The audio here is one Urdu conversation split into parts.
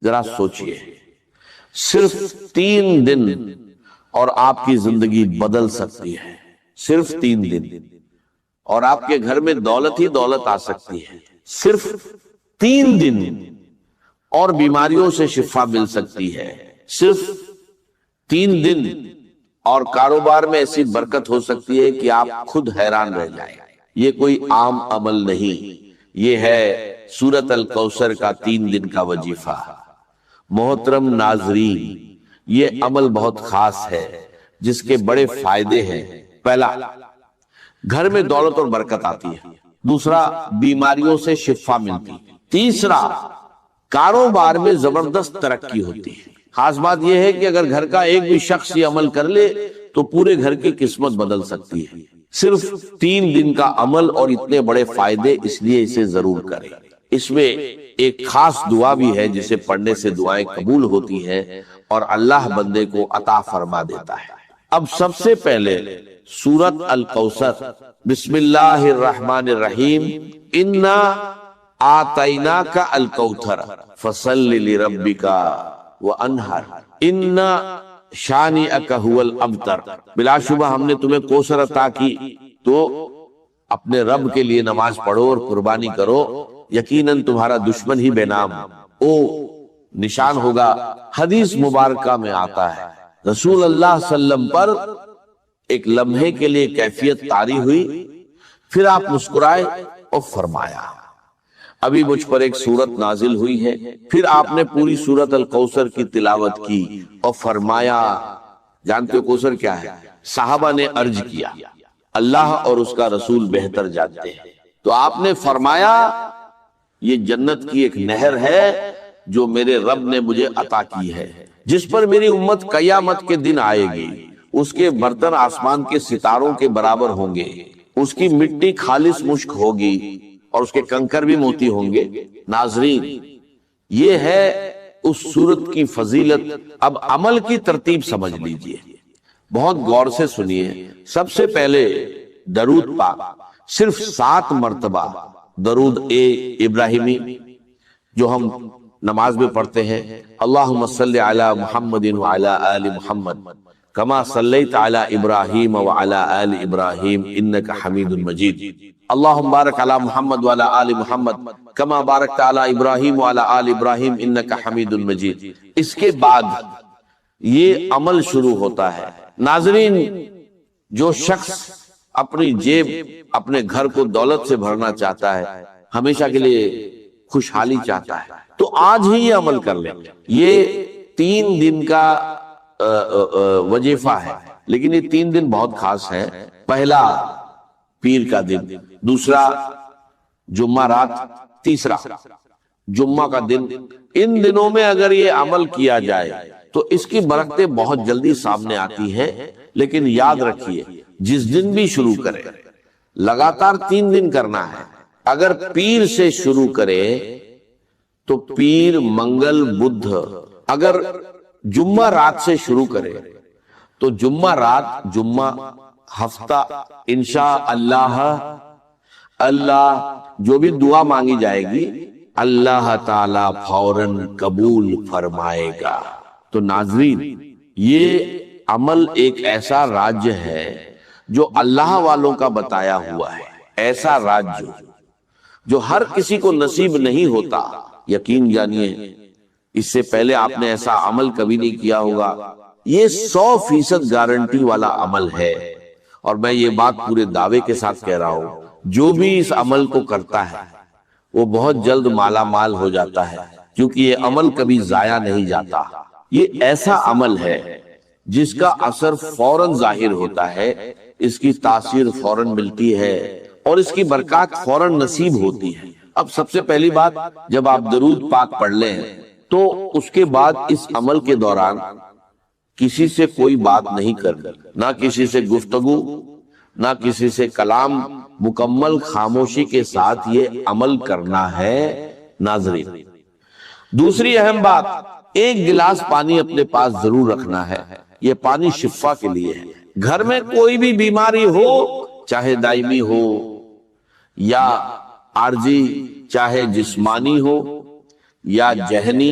ذرا سوچئے، صرف 3 دن اور آپ کی زندگی بدل سکتی ہے، صرف 3 دن، اور آپ کے گھر میں دولت ہی دولت آ سکتی ہے، صرف 3 دن، اور بیماریوں سے شفا مل سکتی ہے، صرف 3 دن، اور کاروبار میں ایسی برکت ہو سکتی ہے کہ آپ خود حیران رہ جائیں۔ یہ کوئی عام عمل نہیں، یہ ہے سورۃ الکوثر کا 3 دن کا وظیفہ۔ محترم ناظرین، یہ عمل بہت خاص ہے جس کے بڑے فائدے ہیں۔ پہلا، گھر میں دولت اور برکت آتی ہے۔ دوسرا، بیماریوں سے شفا ملتی ہے۔ تیسرا، کاروبار میں زبردست ترقی ہوتی ہے۔ خاص بات یہ ہے کہ اگر گھر کا ایک بھی شخص یہ عمل کر لے تو پورے گھر کی قسمت بدل سکتی ہے۔ صرف 3 دن کا عمل اور اتنے بڑے فائدے، اس لیے اسے ضرور کریں۔ اس میں ایک خاص دعا بھی ہے جسے پڑھنے سے دعائیں قبول ہوتی ہیں اور اللہ بندے کو عطا فرما دیتا ہے۔ اب سب سے پہلے سورۃ الکوثر، بسم اللہ الرحمن الرحیم، انا آتیناک الکوثر فصل لربک وانحر ان شانئک هو الابتر۔ بلا شبہ ہم نے تمہیں کوثر عطا کی، تو اپنے رب کے لیے نماز پڑھو اور قربانی کرو، یقیناً تمہارا دشمن ہی بے نام او نشان ہوگا۔ حدیث مبارکہ میں آتا ہے رسول اللہ صلی اللہ علیہ وسلم پر ایک لمحے کے لیے کیفیت طاری ہوئی، پھر آپ مسکرائے اور فرمایا ابھی مجھ پر ایک سورت نازل ہوئی ہے۔ پھر آپ نے پوری سورت الکوثر کی تلاوت کی اور فرمایا، جانتے ہو کوثر کیا ہے؟ صحابہ نے عرض کیا اللہ اور اس کا رسول بہتر جانتے ہیں۔ تو آپ نے فرمایا یہ جنت کی ایک نہر ہے جو میرے رب نے مجھے عطا کی ہے، جس پر میری امت قیامت کے دن آئے گی، اس کے برتن آسمان کے ستاروں کے برابر ہوں گے، اس کی مٹی خالص مشک ہوگی اور اس کے کنکر بھی موتی ہوں گے۔ ناظرین، یہ ہے اس سورت کی فضیلت۔ اب عمل کی ترتیب سمجھ لیجئے، بہت غور سے سنیے۔ سب سے پہلے درود پاک، صرف 7 مرتبہ درود ابراہیمی جو ہم نماز میں پڑھتے ہیں، اللہم صلی علی محمد وعلی آل محمد کما صلیت علی ابراہیم وعلی آل ابراہیم انک حمید مجید، اللہم بارک علی محمد وعلی آل محمد کما بارکت علی ابراہیم وعلی آل ابراہیم انک حمید مجید۔ اس کے بعد یہ عمل شروع ہوتا ہے۔ ناظرین، جو شخص اپنی جیب، اپنے گھر کو دولت سے بھرنا چاہتا ہے، ہمیشہ کے لیے خوشحالی چاہتا ہے، تو آج ہی یہ عمل کر لیں۔ یہ 3 دن کا وظیفہ ہے، لیکن یہ 3 دن بہت خاص ہے۔ پہلا پیر کا دن، دوسرا جمعہ رات، تیسرا جمعہ کا دن۔ ان دنوں میں اگر یہ عمل کیا جائے تو اس کی برکتیں بہت جلدی سامنے آتی ہیں۔ لیکن یاد رکھیے، جس دن بھی شروع کرے، لگاتار 3 دن کرنا ہے۔ اگر پیر سے شروع کرے تو پیر، منگل، بدھ۔ اگر جمعہ رات سے شروع کرے تو جمعہ رات، جمعہ، ہفتہ، انشاءاللہ اللہ جو بھی دعا مانگی جائے گی اللہ تعالی فوراً قبول فرمائے گا۔ تو ناظرین، یہ عمل ایک ایسا راج ہے جو اللہ والوں کا بتایا ہوا ہے، ایسا راج جو ہر کسی کو نصیب نہیں ہوتا۔ یقین جانیے، اس سے پہلے آپ نے ایسا عمل کبھی نہیں کیا ہوگا۔ یہ 100% گارنٹی والا عمل ہے، اور میں یہ بات پورے دعوے کے ساتھ کہہ رہا ہوں، جو بھی اس عمل کو کرتا ہے وہ بہت جلد مالا مال ہو جاتا ہے، کیونکہ یہ عمل کبھی ضائع نہیں جاتا۔ یہ ایسا عمل ہے جس کا اثر فوراً ظاہر ہوتا ہے، اس کی تاثیر فوراً ملتی ہے اور اس کی برکات فوراً نصیب ہوتی ہے۔ اب سب سے پہلی بات، جب آپ درود پاک پڑھ لیں تو اس کے بعد اس عمل کے دوران کسی سے کوئی بات نہیں کرنی، نہ کسی سے گفتگو، نہ کسی سے کلام، مکمل خاموشی کے ساتھ یہ عمل کرنا ہے۔ ناظرین، دوسری اہم بات، 1 گلاس پانی اپنے پاس ضرور رکھنا ہے۔ یہ پانی شفا کے لیے ہے۔ گھر میں کوئی بھی بیماری ہو، چاہے دائمی ہو یا عارضی، چاہے جسمانی ہو یا ذہنی،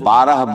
12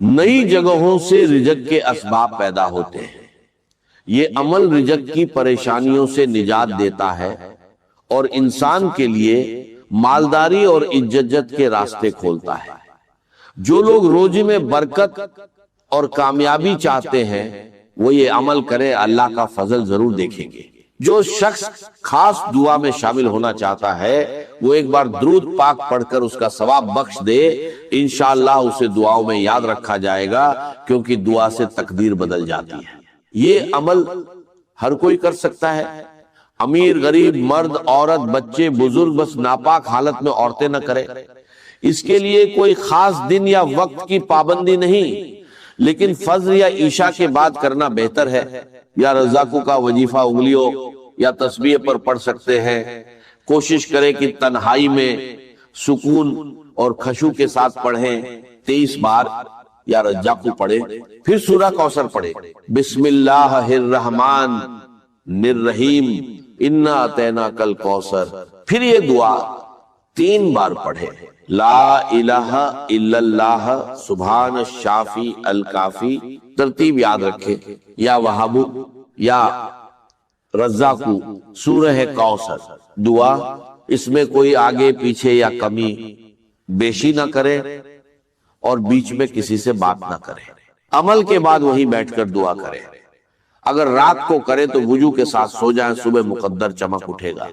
نئی جگہوں سے رزق کے اسباب پیدا ہوتے ہیں۔ یہ عمل رزق کی پریشانیوں سے نجات دیتا ہے اور انسان کے لیے مالداری اور عزت کے راستے کھولتا ہے۔ جو لوگ روزی میں برکت اور کامیابی چاہتے ہیں وہ یہ عمل کرے، اللہ کا فضل ضرور دیکھیں گے۔ جو شخص خاص دعا میں شامل ہونا چاہتا ہے وہ ایک بار درود پاک پڑھ کر اس کا ثواب بخش دے، انشاءاللہ اسے دعاؤں میں یاد رکھا جائے گا، کیونکہ دعا سے تقدیر بدل جاتی ہے۔ یہ عمل ہر کوئی کر سکتا ہے، امیر غریب مرد عورت بچے بزرگ، بس ناپاک حالت میں عورتیں نہ کریں۔ اس کے لیے کوئی خاص دن یا وقت کی پابندی نہیں، لیکن فجر یا عشاء کے بعد کرنا بہتر ہے، یا رزاقوں کا وظیفہ انگلیوں یا تسبیح پر پڑھ سکتے ہیں۔ کوشش کریں کہ تنہائی میں سکون اور خشوع کے ساتھ پڑھیں، 23 بار یا رزاقوں پڑھیں، پھر سورہ کوثر پڑھیں، بسم اللہ الرحمن الرحیم انا اعطیناک الکوثر، پھر یہ دعا 3 بار پڑھیں، لا الہ الا اللہ سبحان الشافی الکافی، ترتیب یاد رکھیں، یا وہاب یا رزاقو، سورہ کوثر دعا، اس میں کوئی آگے پیچھے یا کمی بیشی نہ کرے اور بیچ میں کسی سے بات نہ کرے۔ عمل کے بعد وہیں بیٹھ کر دعا کرے۔ اگر رات کو کرے تو وضو کے ساتھ سو جائیں، صبح مقدر چمک اٹھے گا۔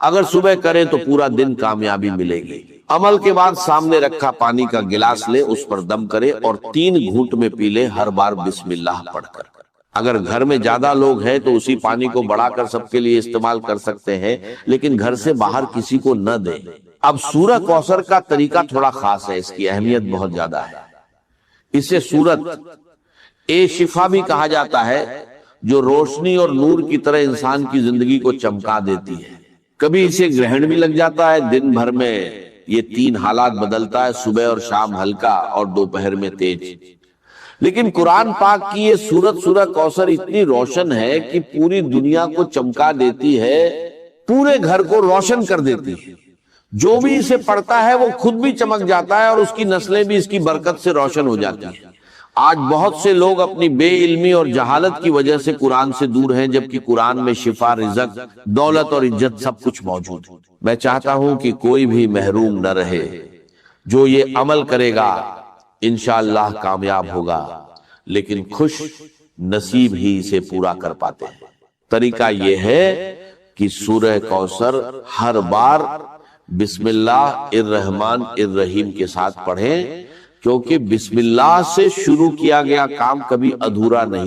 اگر صبح کرے تو پورا دن کامیابی ملے گی۔ عمل کے بعد سامنے رکھا پانی کا گلاس لے، اس پر دم کرے اور 3 گھونٹ میں پی لے، ہر بار بسم اللہ پڑھ کر۔ اگر گھر میں زیادہ لوگ ہیں تو اسی پانی کو بڑھا کر سب کے لیے استعمال کر سکتے ہیں، لیکن گھر سے باہر کسی کو نہ دیں۔ اب سورہ کوثر کا طریقہ تھوڑا خاص ہے، اس کی اہمیت بہت زیادہ ہے۔ اسے سورت شفا بھی کہا جاتا ہے، جو روشنی اور نور کی طرح انسان کی زندگی کو چمکا دیتی ہے۔ کبھی اسے گرہن بھی لگ جاتا ہے، دن بھر میں یہ 3 حالات بدلتا ہے، صبح اور شام ہلکا اور دوپہر میں تیز۔ لیکن قرآن پاک کی یہ سورت سورہ کوثر اتنی روشن ہے کہ پوری دنیا کو چمکا دیتی ہے، پورے گھر کو روشن کر دیتی ہے۔ جو بھی اسے پڑھتا ہے وہ خود بھی چمک جاتا ہے اور اس کی نسلیں بھی اس کی برکت سے روشن ہو جاتی ہیں۔ آج بہت سے لوگ اپنی بے علمی اور جہالت کی وجہ سے قرآن سے دور ہیں، جبکہ قرآن میں شفا، رزق، دولت اور عزت سب کچھ موجود ہے۔ میں چاہتا ہوں کہ کوئی بھی محروم نہ رہے۔ جو یہ عمل کرے گا انشاءاللہ کامیاب ہوگا، لیکن خوش نصیب ہی اسے پورا کر پاتے ہیں۔ طریقہ یہ ہے کہ سورہ کوثر ہر بار بسم اللہ الرحمن الرحیم کے ساتھ پڑھیں، کیونکہ بسم اللہ سے شروع کیا گیا کام کبھی ادھورا نہیں۔